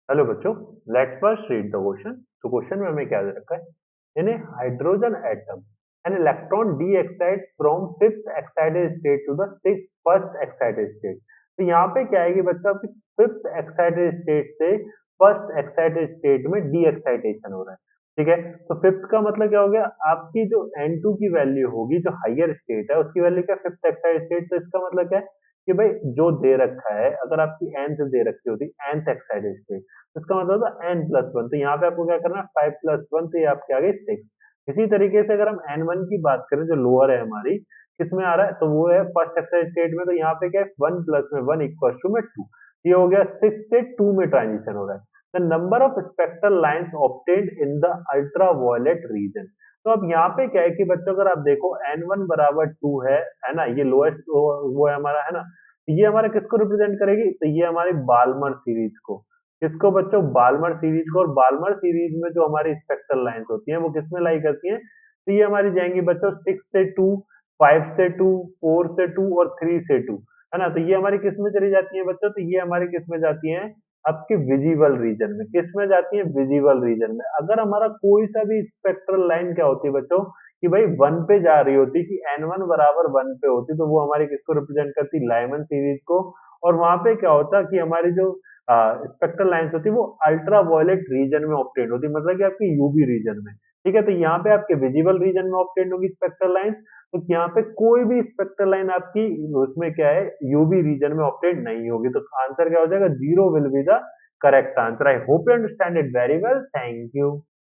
Hello बच्चों, let's first read the question. तो question में हमें क्या दे रखा है? In a hydrogen atom an electron de excite from fifth excited state to the six first excited state. तो यहाँ पे क्या है कि बच्चा आपकी फिफ्थ एक्साइटेड स्टेट से फर्स्ट एक्साइटेड स्टेट में डी एक्साइटेशन हो रहा है। ठीक है, तो फिफ्थ का मतलब क्या हो गया? आपकी जो N2 की वैल्यू होगी, जो हायर स्टेट है उसकी वैल्यू क्या, फिफ्थ एक्साइटेड स्टेट। तो इसका मतलब क्या है कि भाई जो दे रखा है, अगर आपकी nth दे रखी होती nth एक्साइटेड स्टेट, तो इसका मतलब होता n+1। तो यहाँ पे आपको क्या करना है, 5+1, तो ये आपके आ गई 6। इसी तरीके से अगर हम n1 की बात करें, जो लोअर है हमारी, किसमें आ रहा है, तो वो है फर्स्ट एक्साइटेड स्टेट में। तो यहाँ पे क्या है, 1+1 = 2। ये हो गया 6 से 2 में ट्रांजिशन हो रहा है। The number of spectral lines obtained in the ultraviolet region. तो अब यहाँ पे क्या है कि बच्चों, अगर आप देखो n1 बराबर 2 है ना, ये लोएस्ट वो है हमारा, है ना। ये हमारा किसको रिप्रेजेंट करेगी, तो ये हमारी बाल्मर सीरीज को। किसको बच्चों, बाल्मर सीरीज को। और बाल्मर सीरीज में जो हमारी स्पेक्ट्रल लाइंस होती हैं वो किसमें लाई करती हैं, तो ये हमारी जाएंगी बच्चों 6 से 2, 5 से 2, 4 से 2 और 3 से 2, है ना। तो ये हमारी किस में चली जाती है बच्चों, तो ये हमारी किस में जाती है, आपके विजिबल रीजन में। किस में जाती है, विजिबल रीजन में। अगर हमारा कोई सा भी स्पेक्ट्रल लाइन क्या होती है बच्चों, कि भाई 1 पे जा रही होती, कि n1 बराबर 1 पे होती, तो वो हमारी किसको रिप्रेजेंट करती, लाइमन सीरीज को। और वहां पे क्या होता कि हमारी जो स्पेक्ट्रल लाइंस होती है वो अल्ट्रा वायलेट रीजन में ऑब्टेन होती, मतलब कि आपकी यूवी रीजन में। ठीक है, तो यहाँ पे आपके विजिबल रीजन में ऑब्टेन होगी स्पेक्ट्रल लाइंस। तो यहाँ पे कोई भी स्पेक्ट्रल लाइन आपकी उसमें क्या है, यूवी रीजन में ऑब्टेन नहीं होगी। तो आंसर क्या हो जाएगा, 0 will be the correct answer. I hope you understand it very well. Thank you.